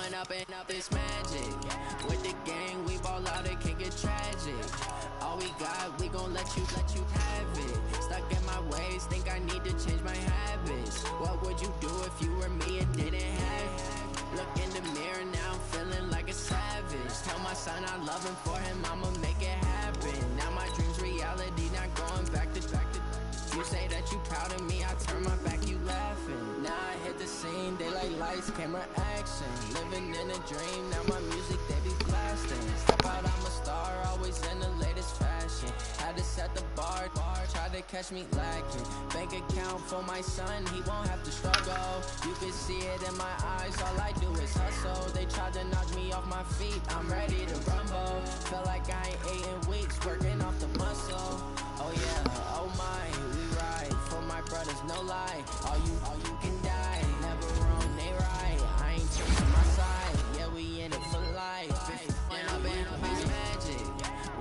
Pouring up and up this magic. With the gang, we ball out, it can get tragic. All we got, we gon' let you have it. Stuck in my ways, think I need to change my habits. What would you do if you were me and didn't have it? Look in the mirror now, I'm feeling like a savage. Tell my son I love him, for him I'ma make it happen. Now my dream's reality, not going back to. You say that you proud of me, I turn my back, you laughing. Now I hit the scene, daylight lights, camera action. Living in a dream, now my music they be blasting. Step out, I'm a star, always in the latest fashion. Had to set the bar, try to catch me lacking. Bank account for my son, he won't have to struggle. You can see it in my eyes, all I do is hustle. They tried to knock me off my feet, I'm ready to rumble. Felt like I ain't ate in weeks, working off the muscle. Oh yeah, oh my, we ride for my brothers, no lie. All you can die, never wrong, they right. I ain't changing my side, yeah, we in it for life. When up and up is magic.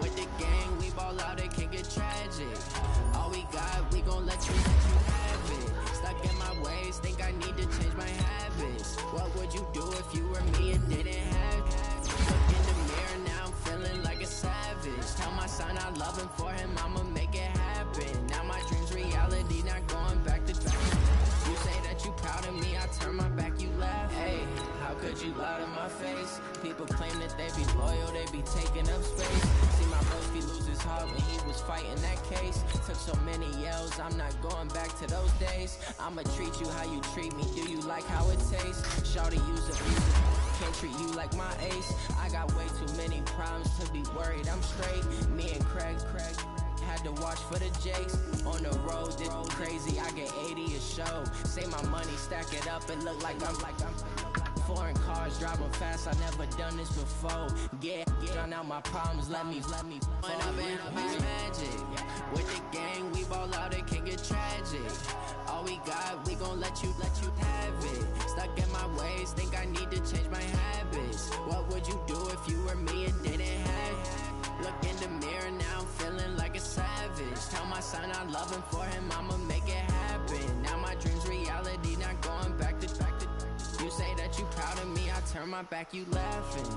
With the gang, we ball out, it can get tragic. All we got, we gon' let you have it. Stuck in my ways, think I need to change my habits. What would you do if you were me and didn't have it? Look in the mirror, now I'm feeling like a savage. Tell my son I love him, for him I'ma make it happen. Now my dream's reality, not going back to back. You say that you proud of me, I turn my back, you laugh. Hey, how could you lie to my face? People claim that they be loyal, they be taking up space. See my broski lose his heart when he was fighting that case. Took so many yells, I'm not going back to those days. I'ma treat you how you treat me, do you like how it tastes? Shawty use abuse, can't treat you like my ace. I got way too many problems to be worried, I'm straight. Me and Craig had to watch for the Jakes. On the road, it's crazy, I get 80 a show. Say my money, stack it up, and look like I'm foreign cars, driving fast, I never done this before. Yeah, drown out my problems, let me When up and up is magic. With the gang, we ball out, it can get tragic. All we got, we gon' let you have it. Stuck in my ways, think I need to change my habits. What would you do if you were me and didn't have it? Look in the mirror, now I'm feeling like a savage. Tell my son I love him, for him I'ma make it happen. Now my dream's reality, not going back to. You say that you proud of me, I turn my back, you laughing.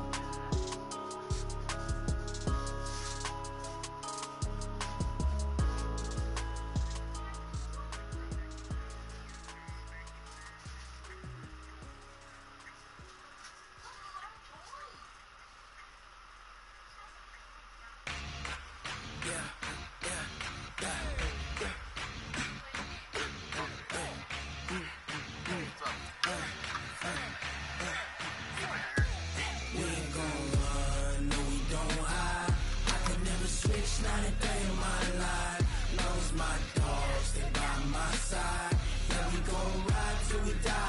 Not a day in my life. Lost my dogs, they by my side. Yeah, we gon' ride till we die.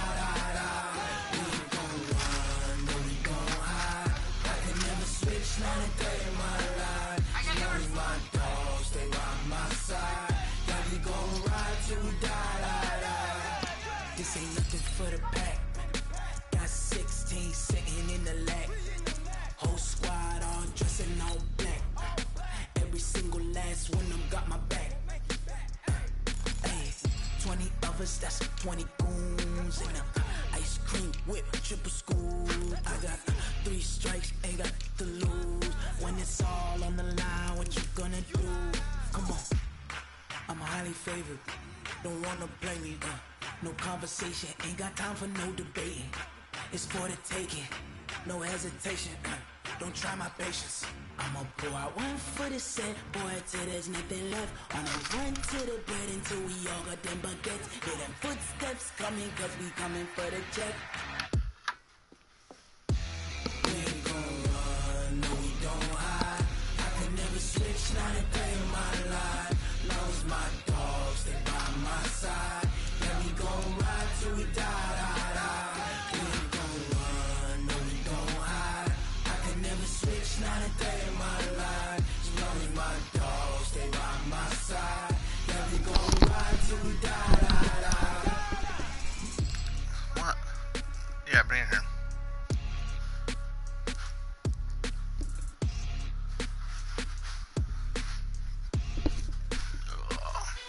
We ain't gon' run, no, we gon' hide. I can never switch, not a day in my life. Lost my dogs, they by my side. Yeah, we gon' ride till we die. This ain't nothing for the pack. Got 16 sitting in the lap. Whole squad all dressing all black. Every single last one of them got my back. Ay, 20 of us, that's 20 goons. And ice cream whip, triple school. I got 3 strikes, ain't got to lose. When it's all on the line, what you gonna do? Come on, I'm highly favored. Don't wanna play me, no conversation, ain't got time for no debating. It's for the taking, no hesitation. Don't try my patience. I'ma pull out one for the set, boy, till there's nothing left. On a run to the bed until we all got them baguettes. Hear them footsteps coming, cause we coming for the check. We ain't gon' run, no, we don't hide. I could never switch, not a day in my life. Lost my dogs, they by my side. Yeah, we gon' ride till we die. We ain't gon' run, no, we don't hide. I could never switch, not a day in my life. As long as my dogs stay by my side. Yeah, we gon' ride till we die. What? Yeah, bring it here.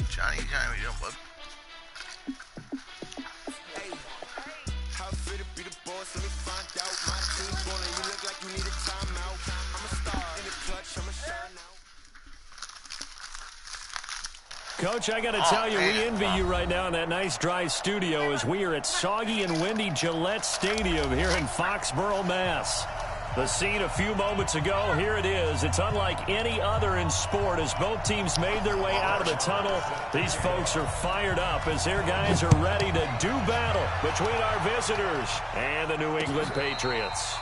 Johnny, what you doing, bud? Hey, how fit to be the boss? Let me find out. My Coach, I got to tell you, we envy you right now in that nice dry studio as we are at soggy and windy Gillette Stadium here in Foxborough, Mass. The scene a few moments ago, here it is. It's unlike any other in sport as both teams made their way out of the tunnel. These folks are fired up as their guys are ready to do battle between our visitors and the New England Patriots.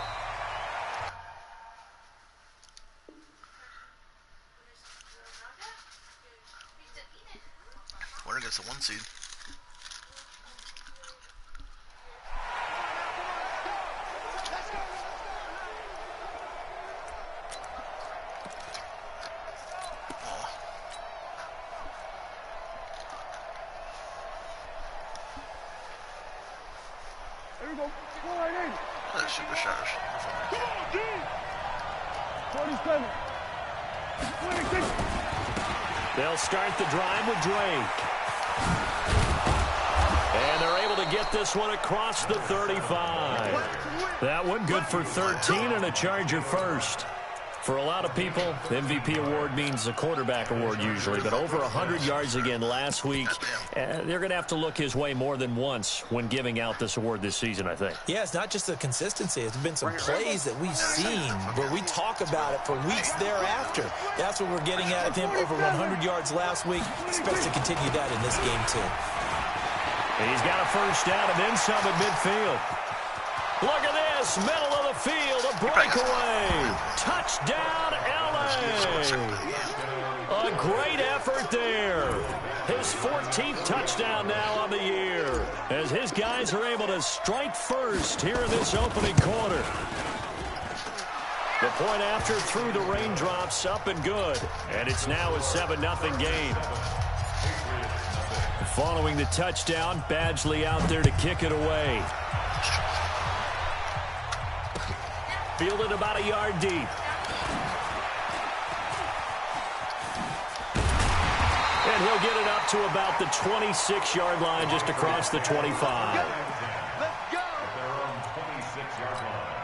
Winner gets the 1 seed. Super shotters. Come on, D! 47. 26. They'll start the drive with Drake. And they're able to get this one across the 35. That one good for 13 and a Charger first. For a lot of people, the MVP award means a quarterback award usually, but over 100 yards again last week. They're going to have to look his way more than once when giving out this award this season, I think. Yeah, it's not just the consistency. It's been some plays that we've seen where we talk about it for weeks thereafter. That's what we're getting out of him. Over 100 yards last week. Expects to continue that in this game, too. He's got a first down and then some at midfield. Look at this, middle of the field, a breakaway. Touchdown, LA. A great effort there. His 14th touchdown now on the year as his guys are able to strike first here in this opening quarter. The point after through the raindrops, up and good. And it's now a 7-0 game. Following the touchdown, Badgley out there to kick it away. Fielded about a yard deep. And he'll get it up to about the 26-yard line, just across the 25. Let's go. They're on 26-yard line.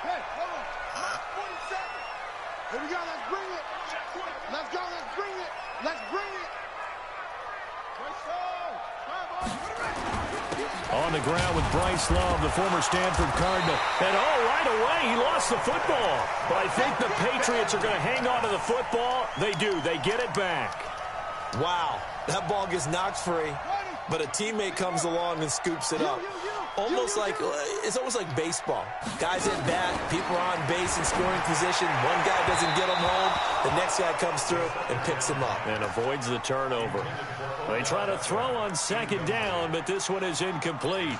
Hey, hold on. 47. Here we go. Let's bring it. Let's go. Let's bring it. Let's bring it. On the ground with Bryce Love, the former Stanford Cardinal. And right away, he lost the football. But I think the Patriots are going to hang on to the football. They do. They get it back. Wow, that ball gets knocked free, but a teammate comes along and scoops it up. It's almost like baseball. Guys at bat, people are on base in scoring position. One guy doesn't get him home. The next guy comes through and picks him up. And avoids the turnover. They try to throw on second down, but this one is incomplete.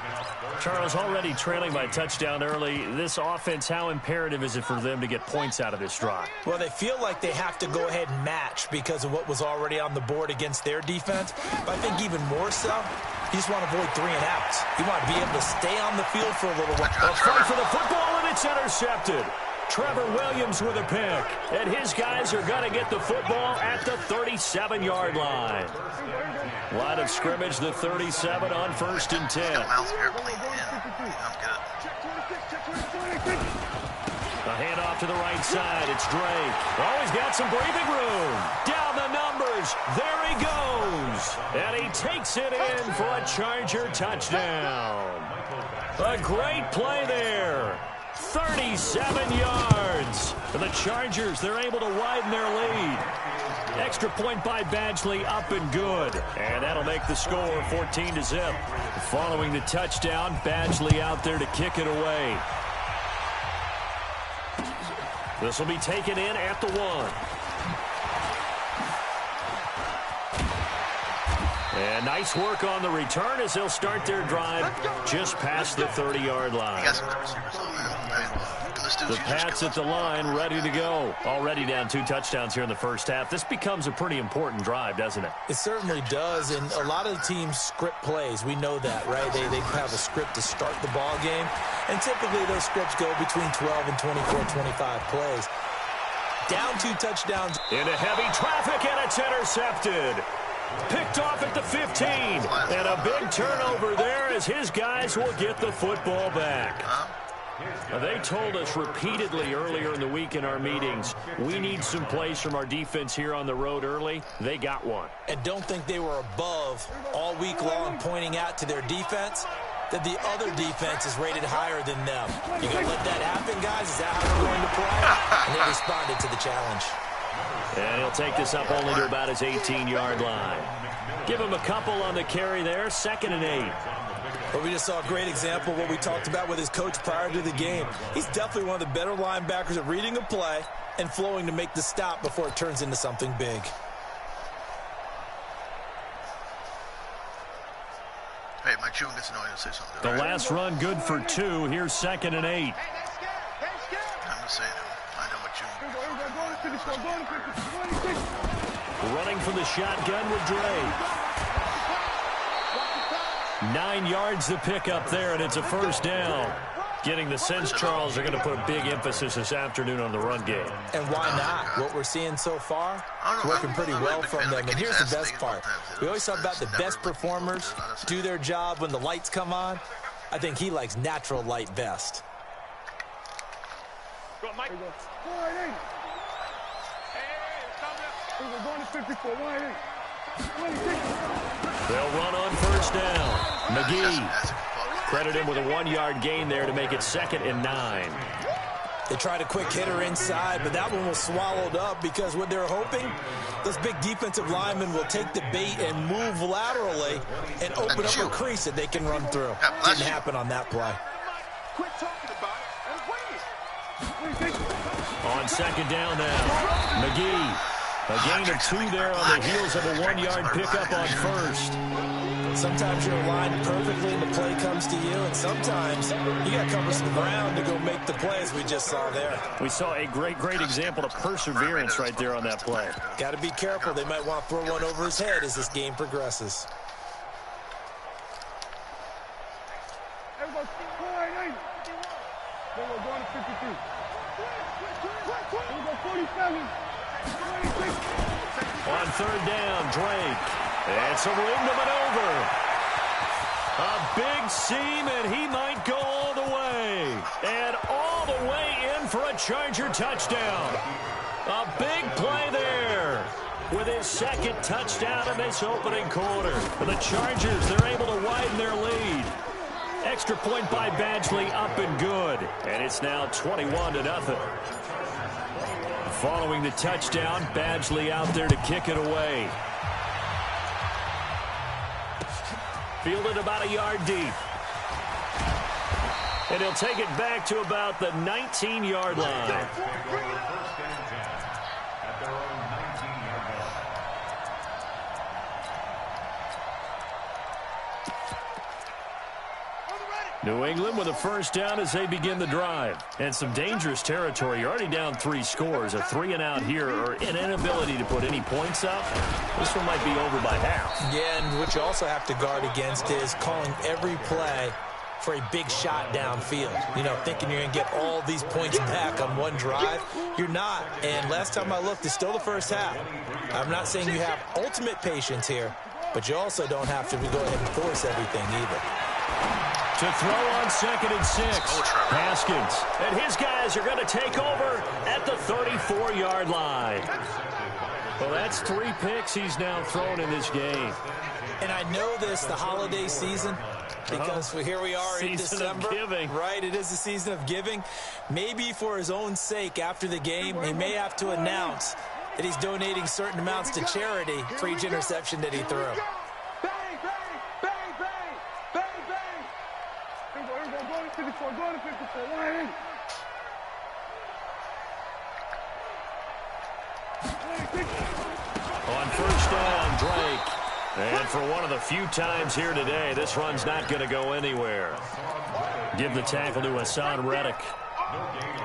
Charles, already trailing by touchdown early. This offense, how imperative is it for them to get points out of this drive? Well, they feel like they have to go ahead and match because of what was already on the board against their defense. But I think even more so, you just want to avoid 3 and outs. You want to be able to stay on the field for a little while. A fight for the football, and it's intercepted. Trevor Williams with a pick, and his guys are going to get the football at the 37-yard line. Line of scrimmage, the 37 on 1st and 10. A handoff to the right side. It's Drake. Oh, he's got some breathing room. Down the numbers. There he goes. And he takes it in for a Charger touchdown. A great play there. 37 yards. For the Chargers, they're able to widen their lead. Extra point by Badgley, up and good. And that'll make the score 14-0. Following the touchdown, Badgley out there to kick it away. This will be taken in at the 1. And nice work on the return as they'll start their drive just past the 30-yard line. The Pats at the line, ready to go. Already down 2 touchdowns here in the first half. This becomes a pretty important drive, doesn't it? It certainly does, and a lot of the teams script plays. We know that, right? They have a script to start the ball game, and typically those scripts go between 12 and 24, 25 plays. Down 2 touchdowns. Into heavy traffic, and it's intercepted. Picked off at the 15, and a big turnover there as his guys will get the football back. They told us repeatedly earlier in the week in our meetings, we need some plays from our defense here on the road early. They got one. And don't think they were above all week long pointing out to their defense that the other defense is rated higher than them. You going to let that happen, guys? Is that how we're going to play? And they responded to the challenge. And he'll take this up only to about his 18-yard line. Give him a couple on the carry there, 2nd and 8. But we just saw a great example of what we talked about with his coach prior to the game. He's definitely one of the better linebackers at reading a play and flowing to make the stop before it turns into something big. Hey, Mike June gets annoyed to say something. The last run good for 2. Here's 2nd and 8. I'm just saying, I know Mike June. Running from the shotgun with Dre. 9 yards to pick up there, and it's a first down. Getting the sense, Charles, are going to put a big emphasis this afternoon on the run game. And why not? What we're seeing so far is working pretty well from them. And here's the best part. We always talk about the best performers do their job when the lights come on. I think he likes natural light best. Go, Mike. We're going to 54. They'll run on first down. McGee credit him with a 1-yard gain there to make it 2nd and 9. They tried a quick hitter inside, but that one was swallowed up because what they're hoping, those big defensive linemen will take the bait and move laterally and open up a crease that they can run through. Didn't happen on that play. Quit talking about it and wait. On 2nd down now, McGee. A gain of 2 there on the heels of a 1-yard pickup on first. Sometimes you're aligned perfectly and the play comes to you, and sometimes you got to cover some ground to go make the play, as we just saw there. We saw a great example of perseverance right there on that play. Got to be careful. They might want to throw one over his head as this game progresses. Everybody, we're going to 53. We're going 47. On 3rd down, Drake. And some room to maneuver. A big seam, and he might go all the way. And all the way in for a Charger touchdown. A big play there with his 2nd touchdown in this opening quarter. For the Chargers, they're able to widen their lead. Extra point by Badgley, up and good. And it's now 21-0. Following the touchdown, Badgley out there to kick it away. Fielded about a yard deep. And he'll take it back to about the 19-yard line. New England with a first down as they begin the drive. And some dangerous territory. You're already down 3 scores. A 3 and out here, or an inability to put any points up. This one might be over by half. Yeah, and what you also have to guard against is calling every play for a big shot downfield. You know, thinking you're going to get all these points back on one drive. You're not. And last time I looked, it's still the first half. I'm not saying you have ultimate patience here, but you also don't have to go ahead and force everything either. To throw on 2nd and 6. Haskins. And his guys are going to take over at the 34-yard line. Well, that's 3 picks he's now thrown in this game. And I know this, the holiday season, because here we are in December. Of giving. Right, it is the season of giving. Maybe for his own sake after the game, he may have to announce that he's donating certain amounts to charity for each interception that he threw. Going to 54. On first down, Drake. And for one of the few times here today, this run's not going to go anywhere. Give the tackle to Hassan Reddick.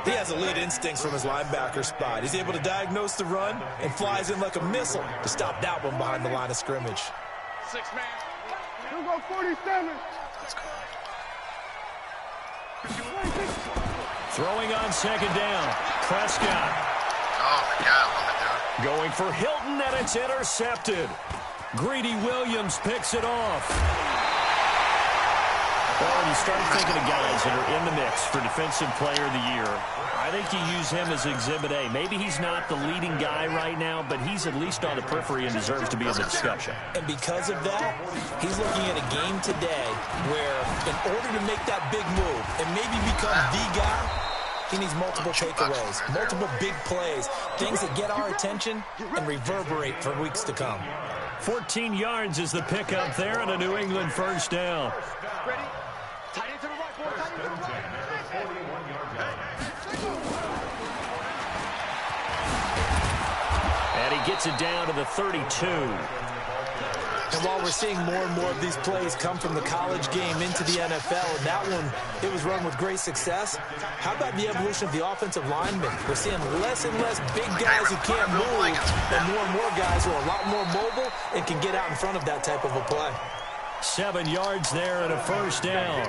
He has elite instincts from his linebacker spot. He's able to diagnose the run and flies in like a missile to stop that one behind the line of scrimmage. 6 man. We'll go 47. Throwing on 2nd down. Prescott. Oh, my God. What am I doing? Going for Hilton, and it's intercepted. Greedy Williams picks it off. Well, when you start thinking of guys that are in the mix for Defensive Player of the Year, I think you use him as Exhibit A. Maybe he's not the leading guy right now, but he's at least on the periphery and deserves to be in the discussion. And because of that, he's looking at a game today where in order to make that big move and maybe become the guy, he needs multiple takeaways, multiple big plays, things that get our attention and reverberate for weeks to come. 14 yards is the pickup there and a New England first down. Ready? Tight end to the right, boy. Tight end to the right. And he gets it down to the 32. And while we're seeing more and more of these plays come from the college game into the NFL, and that one, it was run with great success, how about the evolution of the offensive linemen? We're seeing less and less big guys who can't move, and more guys who are a lot more mobile and can get out in front of that type of a play. 7 yards there and a first down.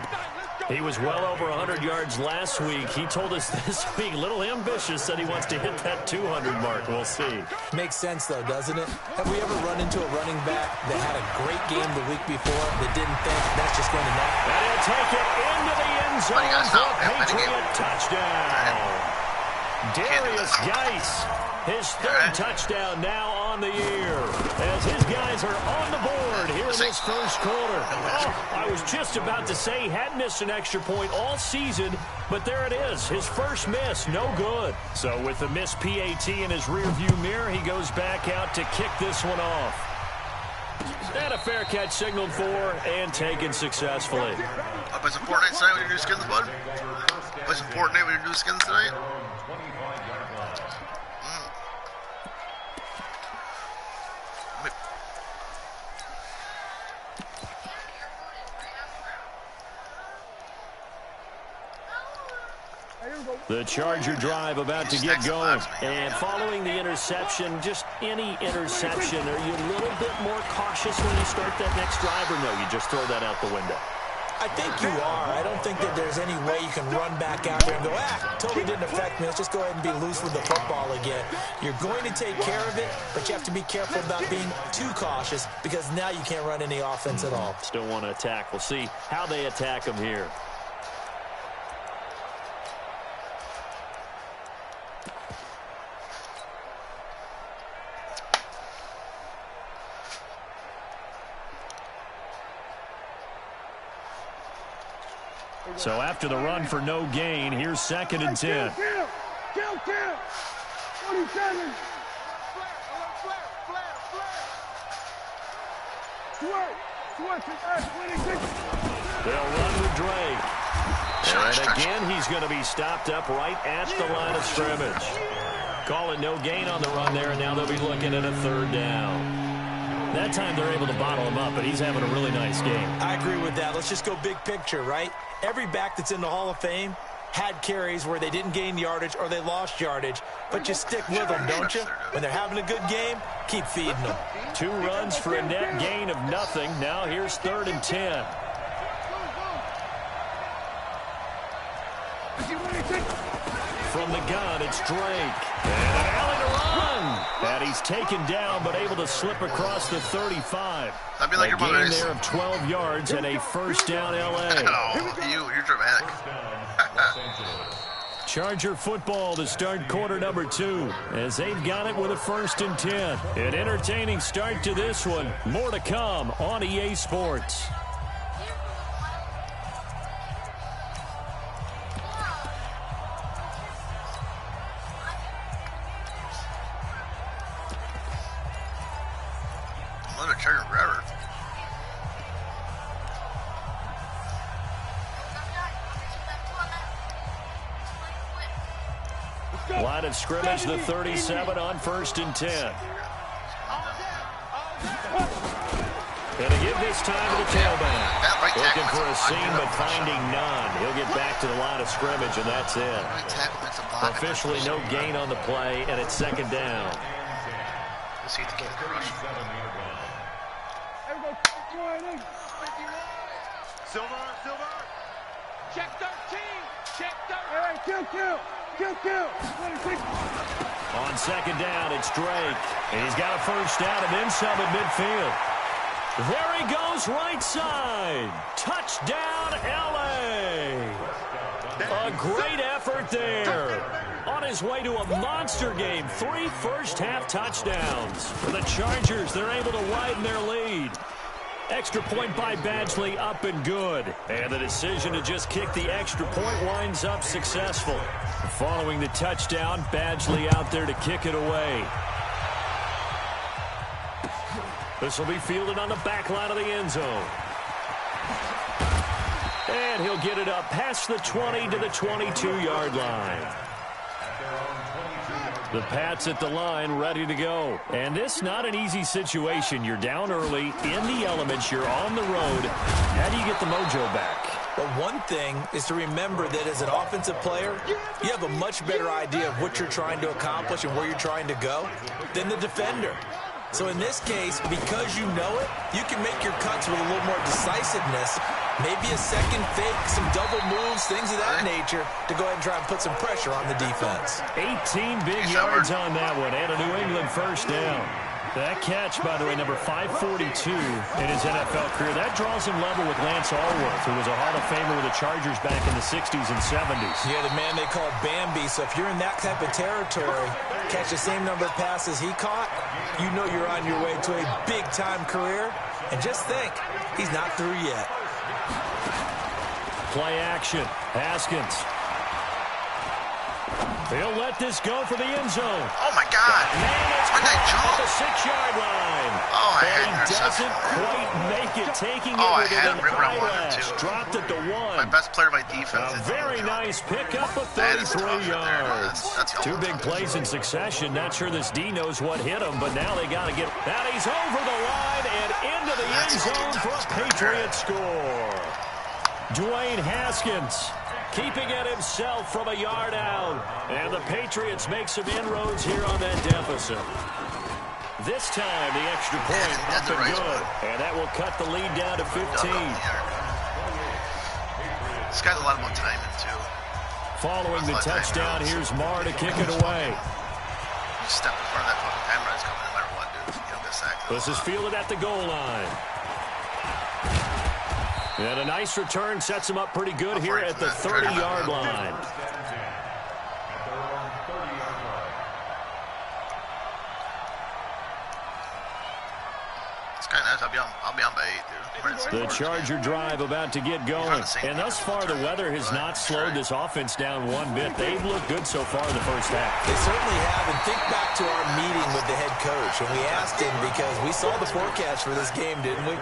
He was well over 100 yards last week. He told us this week, a little ambitious, said he wants to hit that 200 mark. We'll see. Makes sense, though, doesn't it? Have we ever run into a running back that had a great game the week before that didn't think that's just going to net? And he'll take it into the end zone for a Patriot touchdown. Darius Geis, his third touchdown now on the year, as his guys are on the board here in this first quarter. Oh, I was just about to say he hadn't missed an extra point all season, but there it is, his first miss, no good. So with the missed PAT in his rearview mirror, he goes back out to kick this one off. And a fair catch signaled for and taken successfully. Play some Fortnite tonight when you do skins, bud? Play some Fortnite when you do skins tonight? The Charger drive about to get going. And following the interception, just any interception, are you a little bit more cautious when you start that next drive, or no, you just throw that out the window? I think you are. I don't think that there's any way you can run back out there and go, totally didn't affect me. Let's just go ahead and be loose with the football again. You're going to take care of it, but you have to be careful about being too cautious because now you can't run any offense at all. Still want to attack. We'll see how they attack them here. So after the run for no gain, here's 2nd and 10. Kill. 47. They'll run with Drake. And again, he's going to be stopped up right at the line of scrimmage. Call it no gain on the run there, and now they'll be looking at a 3rd down. That time they're able to bottle him up, but he's having a really nice game. I agree with that. Let's just go big picture, right? Every back that's in the Hall of Fame had carries where they didn't gain yardage or they lost yardage, but you stick with them, don't you? When they're having a good game, keep feeding them. 2 runs for a net gain of nothing. Now here's 3rd and 10. From the gun, it's Drake. And an alley to run. And he's taken down, but able to slip across the 35. That'd be like your gain there of 12 yards and a first down L.A. Oh, you're dramatic. Charger football to start quarter number 2 as they've got it with a 1st and 10. An entertaining start to this one. More to come on EA Sports. Line of scrimmage, the 37 on 1st and 10. Going to give this time to the tailback. Looking for a seam, but finding none. He'll get back to the line of scrimmage, and that's it. Officially no gain on the play, and it's 2nd down. Let's see if they get the rush. Silver. Check 13. Check 13. All right, kill. On 2nd down, it's Drake. And he's got a first down and then some at midfield. There he goes right side. Touchdown, L.A. A great effort there. On his way to a monster game, 3 first-half touchdowns. For the Chargers, they're able to widen their lead. Extra point by Badgley, up and good. And the decision to just kick the extra point winds up successful. Following the touchdown, Badgley out there to kick it away. This will be fielded on the back line of the end zone. And he'll get it up past the 20 to the 22-yard line. The Pats at the line, ready to go. And this not an easy situation. You're down early, in the elements, you're on the road. How do you get the mojo back? Well, one thing is to remember that as an offensive player, you have a much better idea of what you're trying to accomplish and where you're trying to go than the defender. So in this case, because you know it, you can make your cuts with a little more decisiveness. Maybe a second fake, some double moves, things of that nature to go ahead and try and put some pressure on the defense. 18 big yards on that one and a New England first down. That catch, by the way, number 542 in his NFL career, that draws him level with Lance Allworth, who was a Hall of Famer with the Chargers back in the 60s and 70s. Yeah, the man they call Bambi. So if you're in that type of territory, catch the same number of passes he caught, you know you're on your way to a big-time career. And just think, he's not through yet. Play action. Haskins. He'll let this go for the end zone. Oh, my God. Where'd that jump? At the 6-yard line. Oh, I and had he doesn't quite make it, taking it I with had an him ripping on one eyelash. or two. Dropped it to 1. My best player of my defense. A very nice pickup of That is 33 tough right there. yards. That's 2 big plays in succession. Not sure this D knows what hit him, but now they got to get that. He's over the line and into the end zone for a Patriot score. Dwayne Haskins keeping it himself from a yard out. And the Patriots make some inroads here on that deficit. This time, the extra point up and good. And that will cut the lead down to 15. This guy's a lot more timing, too. Following the touchdown, here's Marr to kick it away. You step in front of that fucking camera, it's coming no matter what, dude. You don't get sacked. This is fielded at the goal line. And a nice return sets him up pretty good here at the 30-yard line. It's kind of nice. I'll be on by 8, dude. The Charger drive about to get going. And thus far, the weather has not slowed this offense down one bit. They've looked good so far in the first half. They certainly have. And think back to our meeting with the head coach. And we asked him, because we saw the forecast for this game, didn't we?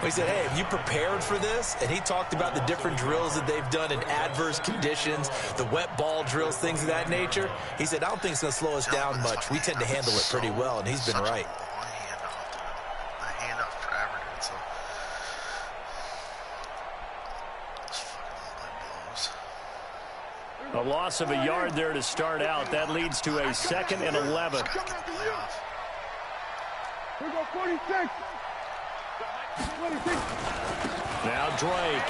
We said, hey, have you prepared for this? And he talked about the different drills that they've done in adverse conditions, the wet ball drills, things of that nature. He said, I don't think it's going to slow us down much. We tend to handle it pretty well, and he's been right. A loss of a yard there to start out. That leads to a 2nd and 11. Here we go, 46. 26. Now Drake.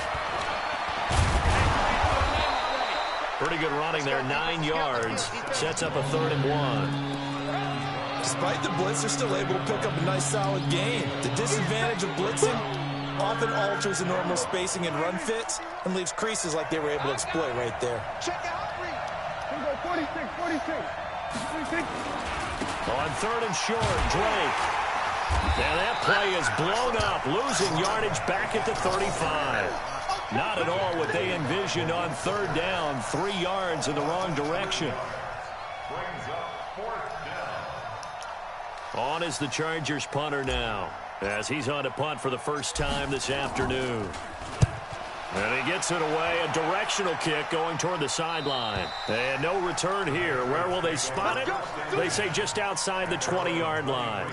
Pretty good running there, 9 yards. Sets up a 3rd and 1. Despite the blitz, they're still able to pick up a nice, solid gain. The disadvantage of blitzing often alters the normal spacing and run fits and leaves creases like they were able to exploit right there. Check out 3. Here we go, 46, 46. 46. On 3rd and short, Drake. And that play is blown up, losing yardage back at the 35. Not at all what they envisioned on 3rd down, 3 yards in the wrong direction. On is the Chargers punter now, as he's on to punt for the first time this afternoon. And he gets it away, a directional kick going toward the sideline. And no return here. Where will they spot it? They say just outside the 20-yard line.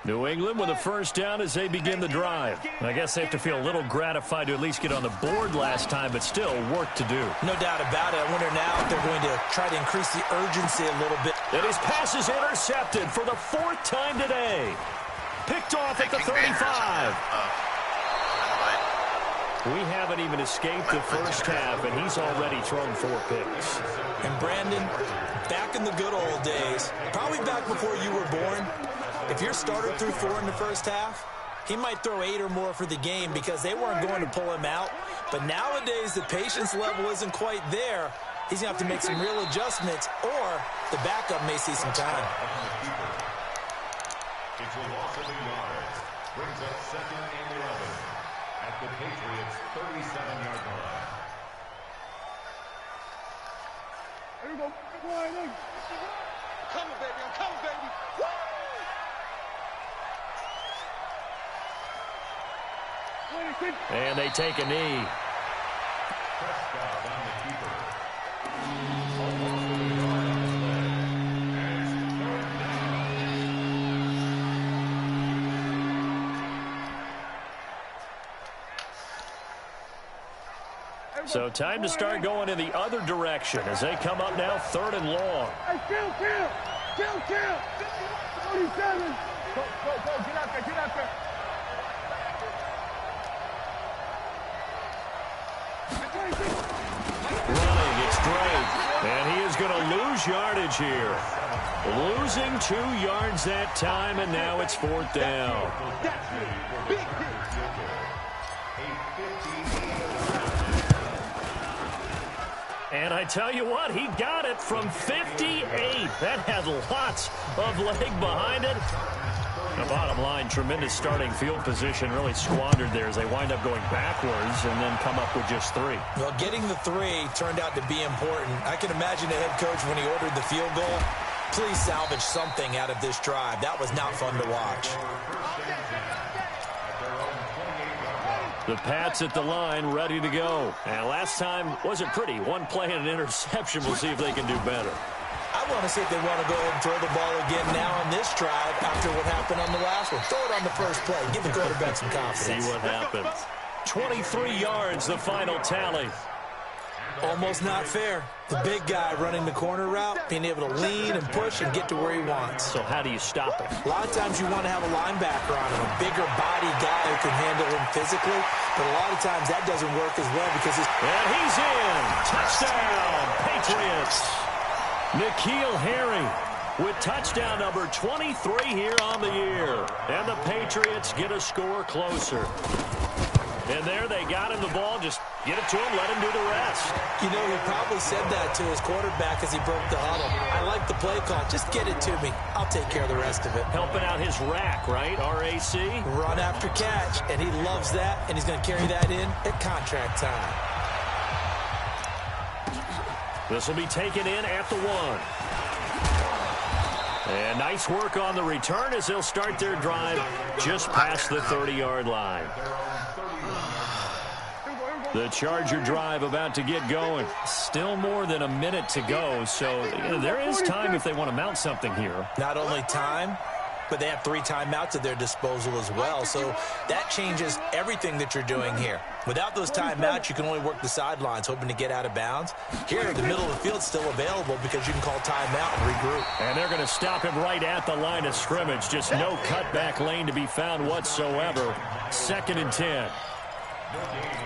New England with a first down as they begin the drive. I guess they have to feel a little gratified to at least get on the board last time, but still work to do. No doubt about it. I wonder now if they're going to try to increase the urgency a little bit. And his pass is intercepted for the 4th time today. Picked off at the 35. We haven't even escaped the first half, and he's already thrown 4 picks. And Brandon, back in the good old days, probably back before you were born, If your starter threw 4 in the first half, he might throw 8 or more for the game because they weren't going to pull him out. But nowadays, the patience level isn't quite there. He's going to have to make some real adjustments, or the backup may see some time. It's a loss of 8 yards. Brings up 2nd and 11 at the Patriots' 37-yard line. Here we go. Come on, I'm coming, baby. I'm coming, baby. Woo! And they take a knee. Prescott on the keeper. So time to start going in the other direction as they come up now 3rd and long. Hey, kill. 47. Go, get out there. Running, it's Drake. And he is going to lose yardage here. Losing 2 yards that time, and now it's 4th down. And I tell you what, he got it from 58. That had lots of leg behind it. The bottom line, tremendous starting field position, really squandered there as they wind up going backwards and then come up with just 3. Well, getting the 3 turned out to be important. I can imagine the head coach when he ordered the field goal. Please salvage something out of this drive. That was not fun to watch. The Pats at the line, ready to go. And last time wasn't pretty. 1 play and an interception. We'll see if they can do better. I want to see if they want to go ahead and throw the ball again now on this drive after what happened on the last one. Throw it on the first play. Give the quarterback some confidence. See what happens. 23 yards, the final tally. Almost not fair. The big guy running the corner route, being able to lean and push and get to where he wants. So how do you stop it? A lot of times you want to have a linebacker on him, a bigger body guy who can handle him physically. But a lot of times that doesn't work as well because it's... And he's in. Touchdown, Patriots. N'Keal Harry with touchdown number 23 here on the year. And the Patriots get a score closer. And there they got him the ball. Just get it to him, let him do the rest. You know, he probably said that to his quarterback as he broke the huddle. I like the play call. Just get it to me. I'll take care of the rest of it. Helping out his rack, right? RAC? Run after catch. And he loves that. And he's going to carry that in at contract time. This will be taken in at the 1. And nice work on the return as they'll start their drive just past the 30-yard line. The Charger drive about to get going. Still more than a minute to go, so there is time if they want to mount something here. Not only time, but they have 3 timeouts at their disposal as well, so that changes everything that you're doing here. Without those timeouts, you can only work the sidelines, hoping to get out of bounds. Here, the middle of the field's still available because you can call timeout and regroup. And they're going to stop him right at the line of scrimmage. Just no cutback lane to be found whatsoever. 2nd and 10.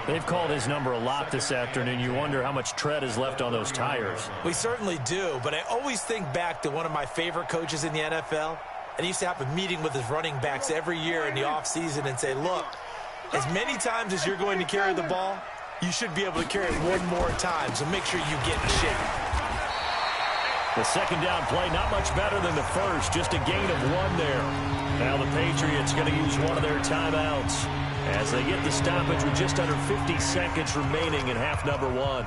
They've called his number a lot this afternoon. You wonder how much tread is left on those tires. We certainly do, but I always think back to one of my favorite coaches in the NFL. And he used to have a meeting with his running backs every year in the offseason and say, look, as many times as you're going to carry the ball, you should be able to carry it 1 more time, so make sure you get in shape. The 2nd down play, not much better than the first, just a gain of 1 there. Now the Patriots going to use one of their timeouts as they get the stoppage with just under 50 seconds remaining in half number 1.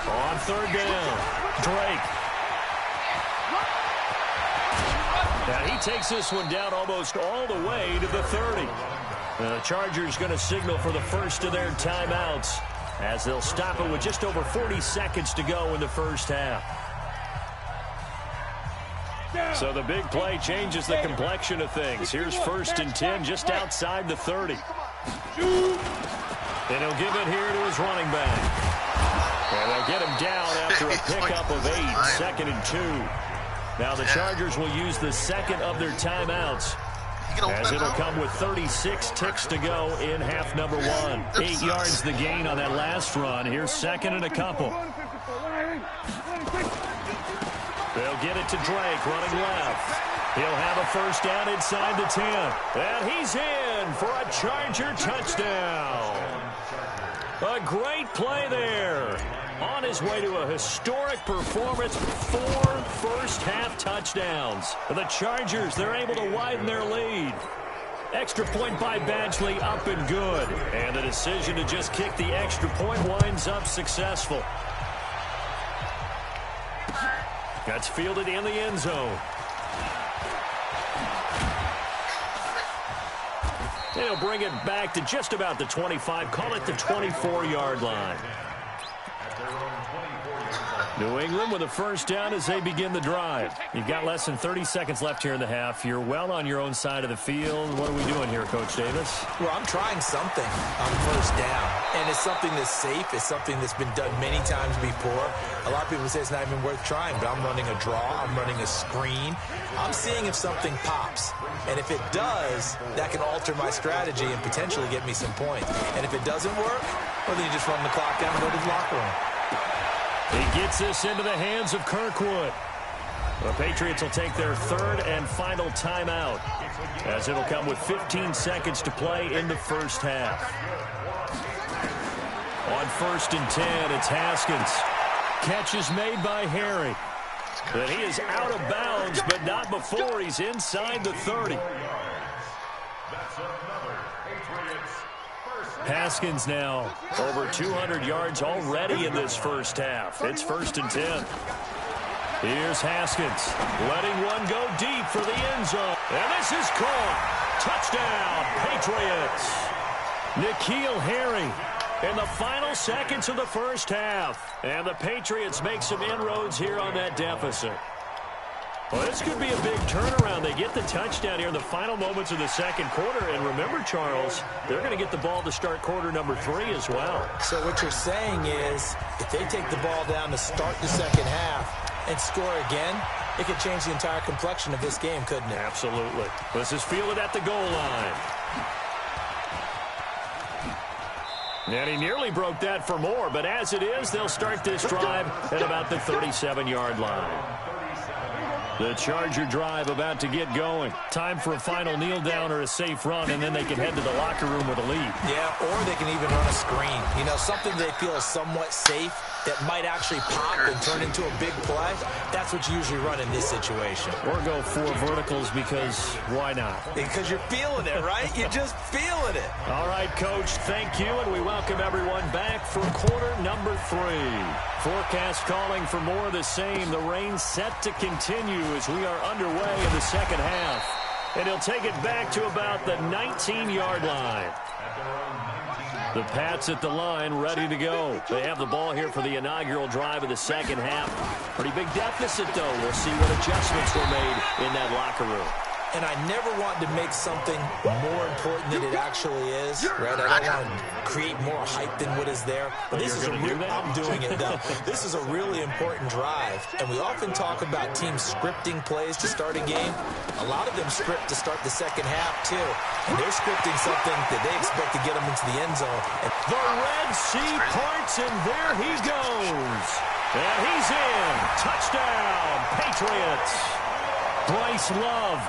On 3rd down, Drake. Now he takes this one down almost all the way to the 30. The Chargers going to signal for the first of their timeouts as they'll stop it with just over 40 seconds to go in the first half. So the big play changes the complexion of things. Here's 1st and 10 just outside the 30. And he'll give it here to his running back. And they'll get him down after a pickup of 8, 2nd and 2. Now the Chargers will use the 2nd of their timeouts as it'll come with 36 ticks to go in half number 1. 8 yards the gain on that last run. Here's second and a couple. They'll get it to Drake running left. He'll have a first down inside the 10. And he's in for a Charger touchdown. A great play there. On his way to a historic performance, 4 first-half touchdowns. The Chargers, they're able to widen their lead. Extra point by Badgley, up and good. And the decision to just kick the extra point winds up successful. That's fielded in the end zone. They'll bring it back to just about the 25, call it the 24-yard line. New England with a first down as they begin the drive. You've got less than 30 seconds left here in the half. You're well on your own side of the field. What are we doing here, Coach Davis? Well, I'm trying something on first down, and it's something that's safe. It's something that's been done many times before. A lot of people say it's not even worth trying, but I'm running a draw. I'm running a screen. I'm seeing if something pops, and if it does, that can alter my strategy and potentially get me some points. And if it doesn't work, well, then you just run the clock out and go to the locker room. He gets this into the hands of Kirkwood. The Patriots will take their third and final timeout, as it'll come with 15 seconds to play in the first half. On 1st and 10, it's Haskins. Catch is made by Harry. But he is out of bounds, but not before he's inside the 30. Haskins now over 200 yards already in this first half. It's 1st and 10. Here's Haskins letting one go deep for the end zone. And this is caught. Touchdown, Patriots. N'Keal Harry in the final seconds of the first half. And the Patriots make some inroads here on that deficit. Well, this could be a big turnaround. They get the touchdown here in the final moments of the second quarter. And remember, Charles, they're going to get the ball to start quarter number 3 as well. So what you're saying is if they take the ball down to start the second half and score again, it could change the entire complexion of this game, couldn't it? Absolutely. This is fielded at the goal line. And he nearly broke that for more. But as it is, they'll start this drive at about the 37-yard line. The Charger drive about to get going. Time for a final kneel down or a safe run, and then they can head to the locker room with a lead. Yeah, or they can even run a screen. You know, something they feel is somewhat safe that might actually pop and turn into a big play. That's what you usually run in this situation. Or go 4 verticals because why not? Because you're feeling it, right? You're just feeling it. All right, Coach, thank you, and we welcome everyone back for quarter number 3. Forecast calling for more of the same. The rain set to continue as we are underway in the second half. And he'll take it back to about the 19-yard line. The Pats at the line, ready to go. They have the ball here for the inaugural drive of the second half. Pretty big deficit, though. We'll see what adjustments were made in that locker room. And I never want to make something more important than it actually is, right? I don't want to create more hype than what is there. But this is a real, I'm doing it though. This is a really important drive. And we often talk about teams scripting plays to start a game. A lot of them script to start the second half too. And they're scripting something that they expect to get them into the end zone. And the Red Sea parts, and there he goes. And he's in. Touchdown, Patriots. Bryce Love.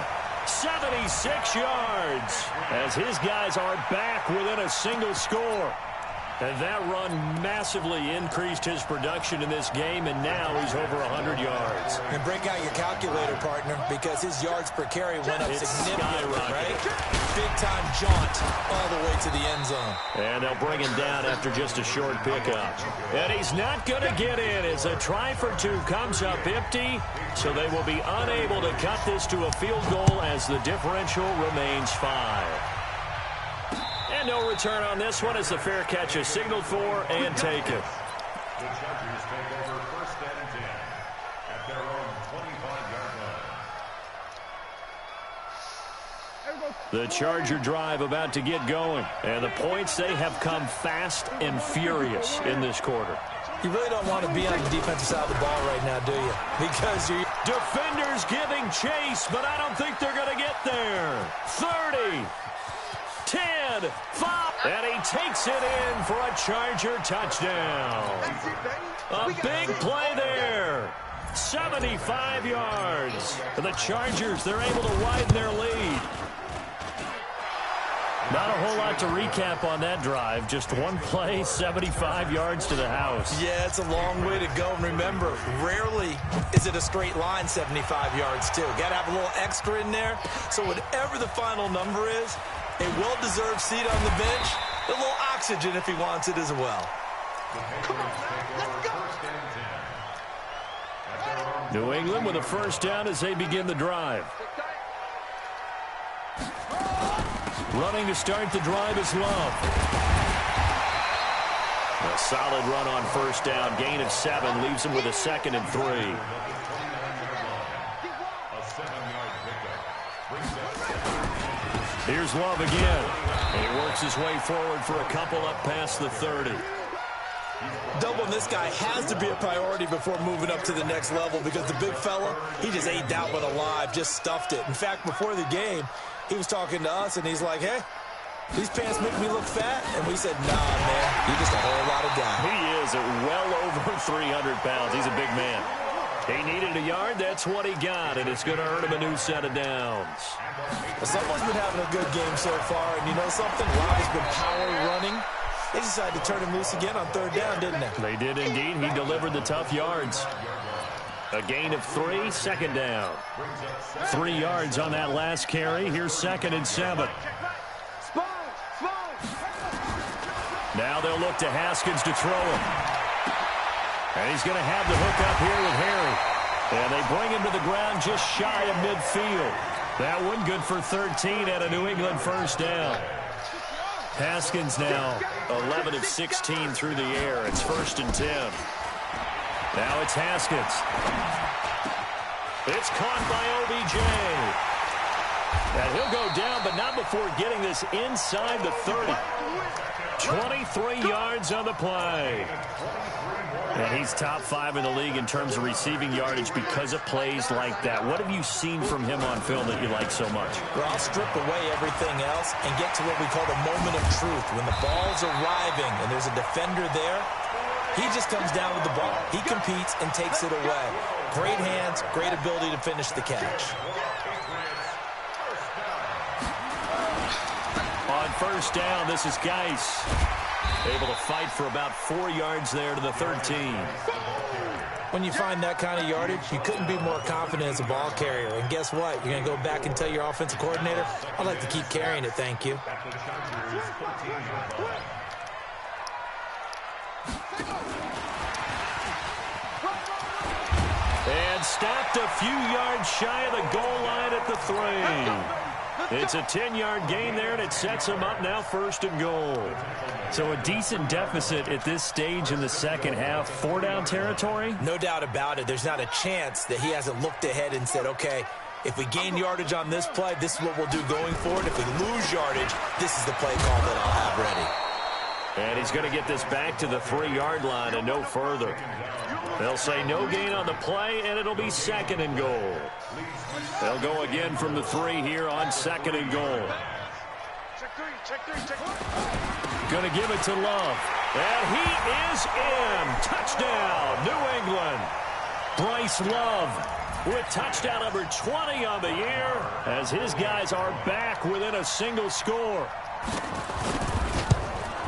76 yards as his guys are back within a single score. And that run massively increased his production in this game, and now he's over 100 yards. And break out your calculator, partner, because his yards per carry went up significantly, right? Big-time jaunt all the way to the end zone. And they'll bring him down after just a short pickup. And he's not going to get in as a try for 2 comes up empty, so they will be unable to cut this to a field goal as the differential remains 5. And no return on this one as the fair catch is signaled for and taken. The Chargers take over 1st and 10 at their own 25-yard line. The Charger drive about to get going. And the points, they have come fast and furious in this quarter. You really don't want to be on the defensive side of the ball right now, do you? Because you're... Defenders giving chase, but I don't think they're going to get there. 30, 10, 5, and he takes it in for a Charger touchdown. A big play there. 75 yards. For the Chargers, they're able to widen their lead. Not a whole lot to recap on that drive. Just one play, 75 yards to the house. Yeah, it's a long way to go. And remember, rarely is it a straight line 75 yards, too. Got to have a little extra in there. So whatever the final number is, a well-deserved seat on the bench, a little oxygen if he wants it as well. New England with a first down as they begin the drive. Running to start the drive is Love. A solid run on first down. Gain of 7 leaves him with a 2nd and 3. Here's Love again. And he works his way forward for a couple up past the 30. Doubling this guy has to be a priority before moving up to the next level because the big fella, he just ate that one alive, just stuffed it. In fact, before the game, he was talking to us, and he's like, hey, these pants make me look fat? And we said, nah, man, you're just a whole lot of guy. He is at well over 300 pounds. He's a big man. He needed a yard. That's what he got, and it's going to earn him a new set of downs. Well, someone's been having a good game so far, and you know something? Love has been power running. They decided to turn him loose again on 3rd down, didn't they? They did indeed. He delivered the tough yards. A gain of 3, 2nd down. 3 yards on that last carry. Here's 2nd and 7. Now they'll look to Haskins to throw him. And he's going to have the hook up here with Harry. And they bring him to the ground just shy of midfield. That one good for 13 at a New England first down. Haskins now 11 of 16 through the air. It's 1st and 10. Now it's Haskins. It's caught by OBJ. And he'll go down, but not before getting this inside the 30. 23 yards on the play. And he's top 5 in the league in terms of receiving yardage because of plays like that. What have you seen from him on film that you like so much? Well, I'll strip away everything else and get to what we call the moment of truth. When the ball's arriving and there's a defender there, he just comes down with the ball. He competes and takes it away. Great hands, great ability to finish the catch. On first down, this is Geis. Able to fight for about 4 yards there to the 13. When you find that kind of yardage, you couldn't be more confident as a ball carrier. And guess what? You're going to go back and tell your offensive coordinator, I'd like to keep carrying it, thank you. And stopped a few yards shy of the goal line at the 3. It's a 10-yard gain there, and it sets him up now 1st and goal. So a decent deficit at this stage in the second half. 4-down territory? No doubt about it. There's not a chance that he hasn't looked ahead and said, okay, if we gain yardage on this play, this is what we'll do going forward. If we lose yardage, this is the play call that I'll have ready. And he's going to get this back to the 3-yard line and no further. They'll say no gain on the play, and it'll be 2nd and goal. They'll go again from the 3 here on 2nd and goal. Going to give it to Love. And he is in. Touchdown, New England. Bryce Love with touchdown number 20 on the year as his guys are back within a single score.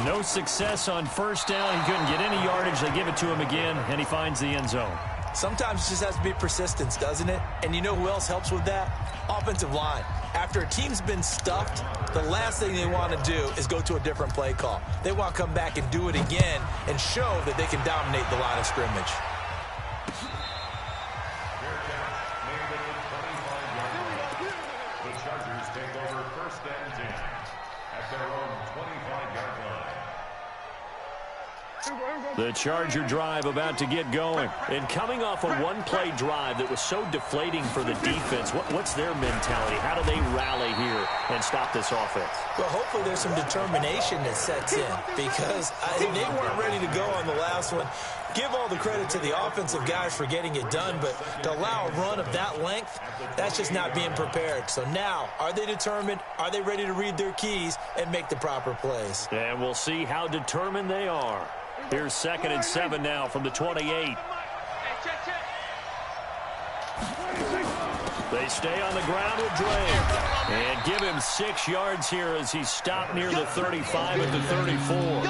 No success on first down. He couldn't get any yardage. They give it to him again, and he finds the end zone. Sometimes it just has to be persistence, doesn't it? And you know who else helps with that? Offensive line. After a team's been stuffed, the last thing they want to do is go to a different play call. They want to come back and do it again and show that they can dominate the line of scrimmage. The Chargers take over 1st and 10 at their own 25-yard line. The Charger drive about to get going. And coming off a one-play drive that was so deflating for the defense, what's their mentality? How do they rally here and stop this offense? Well, hopefully there's some determination that sets in because they weren't ready to go on the last one. give all the credit to the offensive guys for getting it done, but to allow a run of that length, that's just not being prepared. So now, are they determined? Are they ready to read their keys and make the proper plays? And we'll see how determined they are. Here's 2nd and 7 now from the 28. They stay on the ground with Drake. And give him 6 yards here as he's stopped near the 35 at the 34.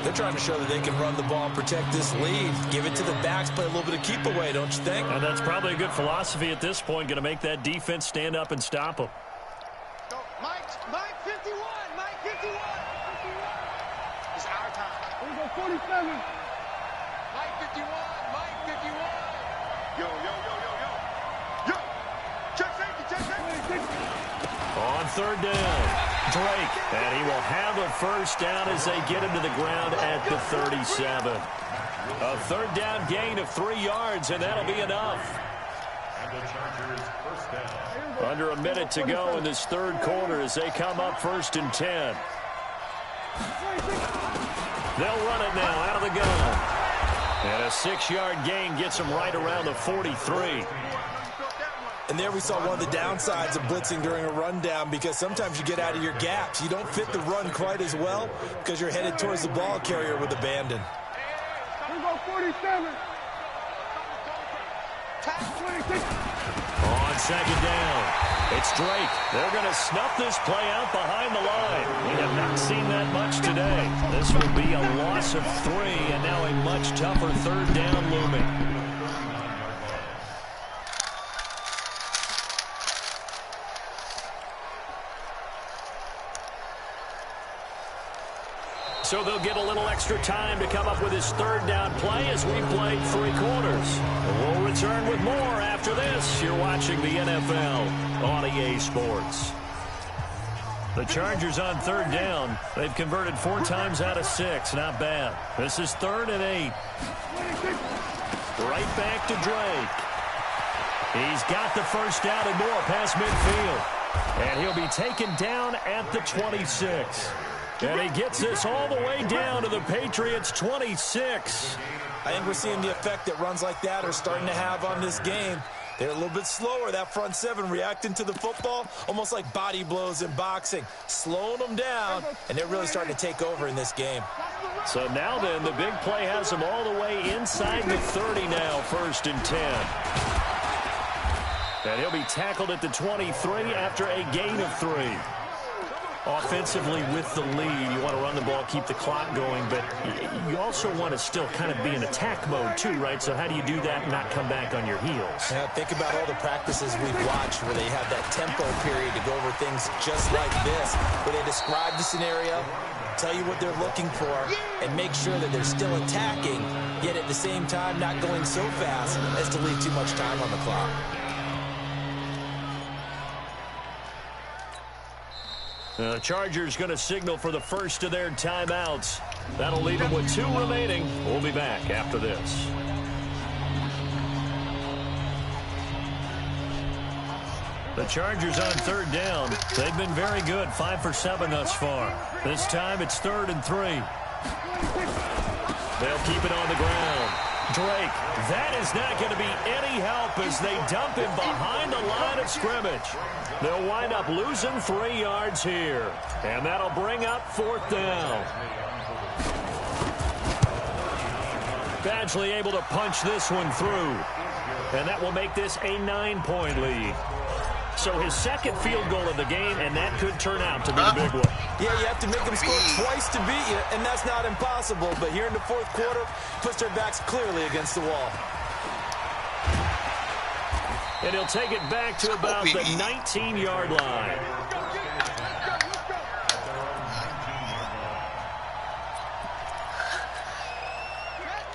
They're trying to show that they can run the ball and protect this lead. Give it to the backs, play a little bit of keep away, don't you think? And that's probably a good philosophy at this point, going to make that defense stand up and stop them. Mike 51, Mike 51. It's our time. Here we go, 47. Mike 51, Mike 51. Yo. Check safety. On 3rd down, Drake, and he will have a first down as they get him to the ground at the 37. A 3rd down gain of 3 yards, and that'll be enough. And the Chargers first down. Under a minute to go in this 3rd quarter as they come up 1st and 10. They'll run it now out of the gun. And a 6-yard gain gets them right around the 43. And there we saw one of the downsides of blitzing during a rundown, because sometimes you get out of your gaps. You don't fit the run quite as well because you're headed towards the ball carrier with abandon. Here we go, 47. On 2nd down, it's Drake. They're going to snuff this play out behind the line. We have not seen that much today. This will be a loss of 3, and now a much tougher 3rd down looming. So they'll get a little extra time to come up with his 3rd down play as we played 3 quarters. We'll return with more after this. You're watching the NFL on EA Sports. The Chargers on 3rd down. They've converted 4 times out of 6. Not bad. This is 3rd and 8. Right back to Drake. He's got the first down and more past midfield. And he'll be taken down at the 26. And he gets this all the way down to the Patriots' 26. I think we're seeing the effect that runs like that are starting to have on this game. They're a little bit slower, that front 7, reacting to the football, almost like body blows in boxing, slowing them down, and they're really starting to take over in this game. So now then, the big play has them all the way inside the 30 now, 1st and 10. And he'll be tackled at the 23 after a gain of 3. Offensively with the lead, you want to run the ball, keep the clock going, but you also want to still kind of be in attack mode too, right? So how do you do that and not come back on your heels? Yeah, think about all the practices we've watched where they have that tempo period to go over things just like this, where they describe the scenario, tell you what they're looking for, and make sure that they're still attacking, yet at the same time not going so fast as to leave too much time on the clock. The Chargers going to signal for the first of their timeouts. That'll leave them with 2 remaining. We'll be back after this. The Chargers on 3rd down. They've been very good, 5 for 7 thus far. This time it's 3rd and 3. They'll keep it on the ground. Drake, that is not going to be any help as they dump him behind the line of scrimmage. They'll wind up losing 3 yards here. And that'll bring up 4th down. Badgley able to punch this one through. And that will make this a 9-point lead. So his 2nd field goal of the game, and that could turn out to be the big one. Yeah, you have to make them score twice to beat you, and that's not impossible. But here in the 4th quarter, puts their backs clearly against the wall. And he'll take it back to about the 19-yard line.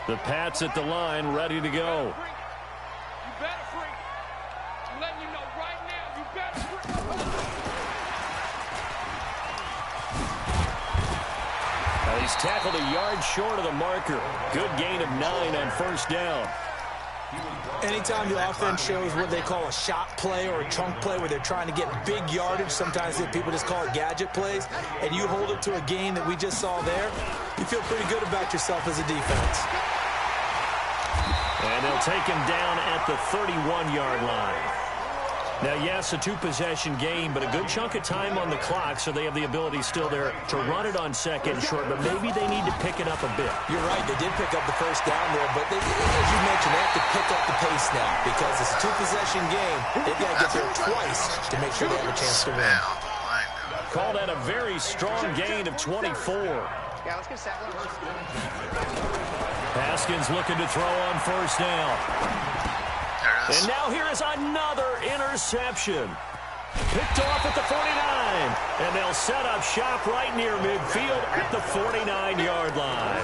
The Pats at the line, ready to go. He's tackled a yard short of the marker. Good gain of 9 on 1st down. Anytime the offense shows what they call a shot play or a chunk play where they're trying to get big yardage, sometimes people just call it gadget plays, and you hold it to a gain that we just saw there, you feel pretty good about yourself as a defense. And they'll take him down at the 31-yard line. Now, yes, a two-possession game, but a good chunk of time on the clock, so they have the ability still there to run it on second and short, but maybe they need to pick it up a bit. You're right. They did pick up the first down there, but as you mentioned, they have to pick up the pace now because it's a two-possession game. They've got to get there twice to make sure they have a chance to win. Called at a very strong gain of 24. Yeah, let's get Sackler. Haskins looking to throw on first down. And now here is another interception. Picked off at the 49. And they'll set up shop right near midfield at the 49-yard line.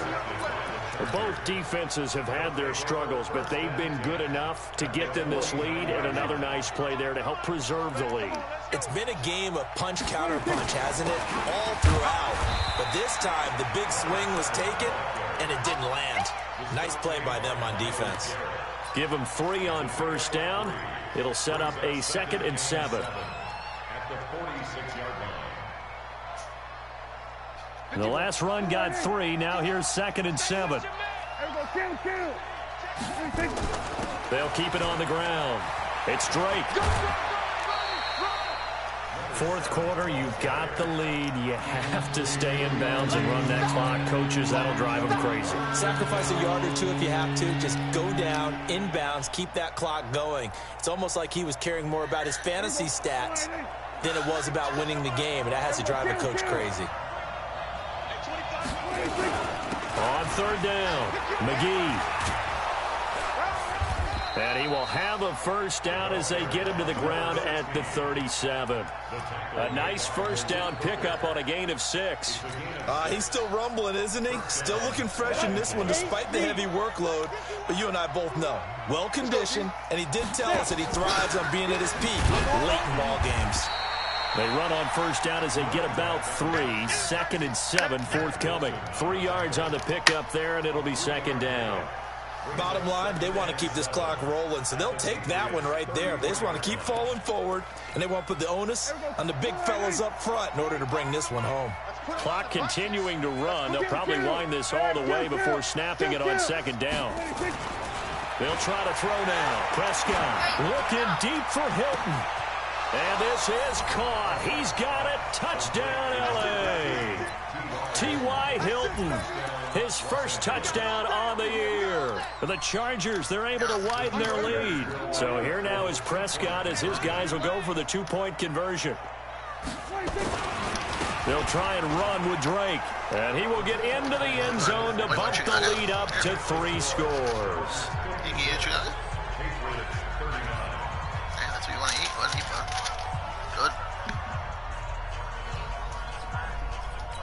Both defenses have had their struggles, but they've been good enough to get them this lead, and another nice play there to help preserve the lead. It's been a game of punch-counter-punch, hasn't it? All throughout. But this time, the big swing was taken, and it didn't land. Nice play by them on defense. Give them 3 on first down. It'll set up a 2nd and 7. At the 46-yard line. And the last run got 3. Now here's 2nd and 7. They'll keep it on the ground. It's Drake. Fourth quarter, you've got the lead. You have to stay in bounds and run that clock. Coaches, that'll drive them crazy. Sacrifice a yard or two if you have to. Just go down, in bounds, keep that clock going. It's almost like he was caring more about his fantasy stats than it was about winning the game, and that has to drive a coach crazy. On third down, McGee. And he will have a first down as they get him to the ground at the 37. A nice first down pickup on a gain of 6. He's still rumbling, isn't he? Still looking fresh in this one despite the heavy workload. But you and I both know, well-conditioned, and he did tell us that he thrives on being at his peak late in ball games. They run on first down as they get about 3. 2nd and 7 forthcoming. 3 yards on the pickup there, and it'll be 2nd down. Bottom line, they want to keep this clock rolling, so they'll take that one right there. They just want to keep falling forward, and they want to put the onus on the big fellas up front in order to bring this one home. Clock continuing to run. They'll probably wind this all the way before snapping it on 2nd down. They'll try to throw now. Prescott looking deep for Hilton. And this is caught. He's got it. Touchdown, L.A. T.Y. Hilton, his first touchdown on the year. The Chargers, they're able to widen their lead. So here now is Prescott as his guys will go for the 2-point conversion. They'll try and run with Drake. And he will get into the end zone to bump the lead up to 3 scores. That's what you want to eat, buddy. Good.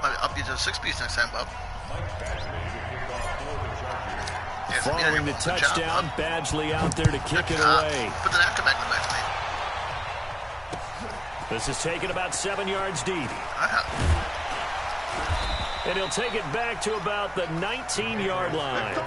Might up you to a 6-piece next time, Bob. Following the touchdown, Badgley out there to kick it away. Put the napkin back in the back to me. This is taken about 7 yards deep. And he'll take it back to about the 19-yard line.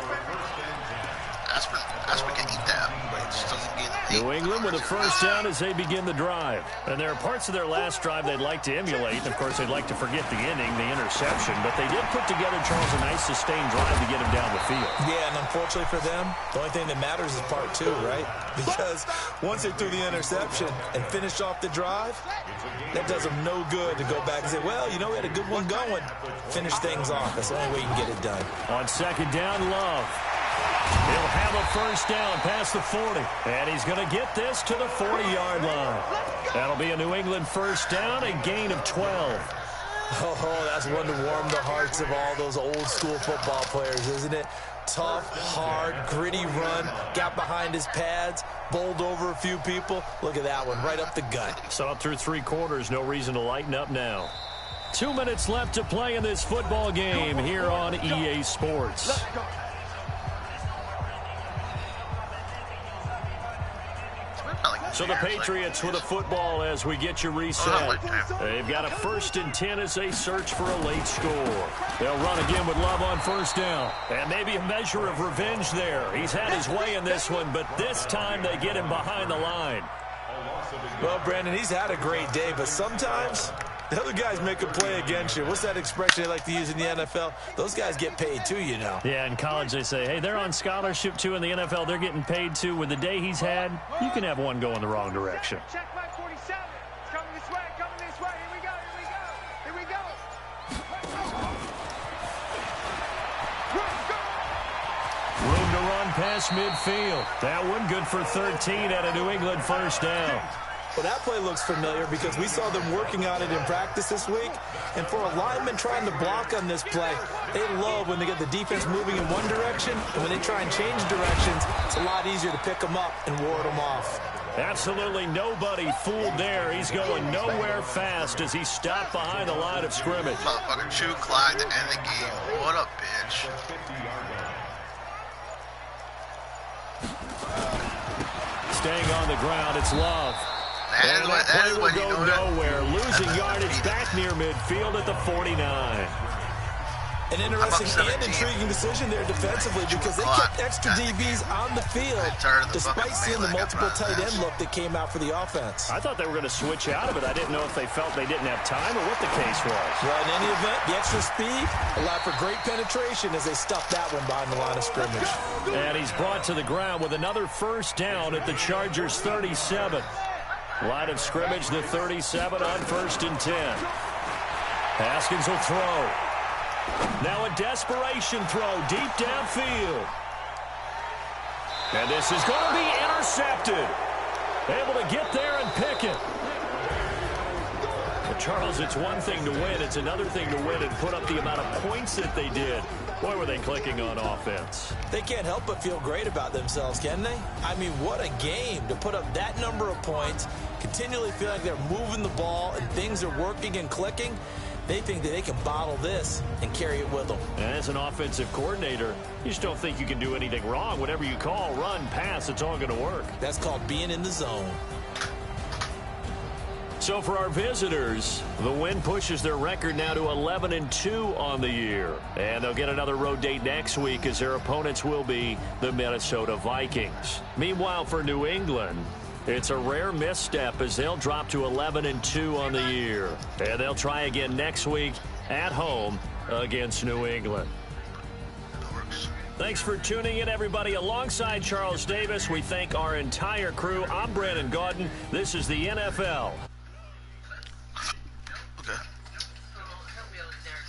Aspen can eat that, but it just doesn't get New England with a first down as they begin the drive. And there are parts of their last drive they'd like to emulate. Of course, they'd like to forget the inning, the interception. But they did put together, Charles, a nice sustained drive to get him down the field. Yeah, and unfortunately for them, the only thing that matters is part 2, right? Because once they threw the interception and finished off the drive, that does them no good to go back and say, well, you know, we had a good one going. Finish things off. That's the only way you can get it done. On 2nd down, Love. He'll have a first down past the 40. And he's going to get this to the 40-yard line. That'll be a New England first down, a gain of 12. Oh, that's one to warm the hearts of all those old-school football players, isn't it? Tough, hard, gritty run, got behind his pads, bowled over a few people. Look at that one, right up the gut. So up through 3 quarters, no reason to lighten up now. 2 minutes left to play in this football game here on EA Sports. So the Patriots with a football as we get you reset. They've got a 1st and 10 as they search for a late score. They'll run again with Love on first down. And maybe a measure of revenge there. He's had his way in this one, but this time they get him behind the line. Well, Brandon, he's had a great day, but sometimes The other guys make a play against you. What's that expression they like to use in the NFL? Those guys get paid too, you know. Yeah, in college they say, hey, they're on scholarship too. In the NFL, they're getting paid too. With the day he's had, you can have one go in the wrong direction. Check my 47. It's coming this way, coming this way. Here we go, here we go, here we go. Room to run past midfield. That one good for 13 at a New England first down. Well, that play looks familiar because we saw them working on it in practice this week. And for a lineman trying to block on this play, they love when they get the defense moving in one direction. And when they try and change directions, it's a lot easier to pick them up and ward them off. Absolutely nobody fooled there. He's going nowhere fast as he stopped behind the line of scrimmage. Motherfucking chew Clyde to end the game. What up, bitch? Staying on the ground, it's Love. That is Will what he go doing. nowhere, losing yardage back near midfield at the 49. An interesting I'm up and 17. intriguing decision there defensively because they kept extra DBs on the field despite seeing the multiple tight end look that came out for the offense. I thought they were going to switch out of it. I didn't know if they felt they didn't have time or what the case was. Well, in any event, the extra speed allowed for great penetration as they stuffed that one behind the line of scrimmage. And he's brought to the ground with another first down at the Chargers' 37. Line of scrimmage, the 37 on 1st and 10. Haskins will throw. Now a desperation throw deep downfield. And this is going to be intercepted. Able to get there and pick it. Well, Charles, it's one thing to win. It's another thing to win and put up the amount of points that they did. Boy, were they clicking on offense. They can't help but feel great about themselves, can they? I mean, what a game to put up that number of points, continually feel like they're moving the ball and things are working and clicking. They think that they can bottle this and carry it with them. And as an offensive coordinator, you just don't think you can do anything wrong. Whatever you call, run, pass, it's all going to work. That's called being in the zone. So for our visitors, the win pushes their record now to 11-2 on the year. And they'll get another road date next week as their opponents will be the Minnesota Vikings. Meanwhile, for New England, it's a rare misstep as they'll drop to 11-2 on the year. And they'll try again next week at home against New England. Thanks for tuning in, everybody. Alongside Charles Davis, we thank our entire crew. I'm Brandon Gaudin. This is the NFL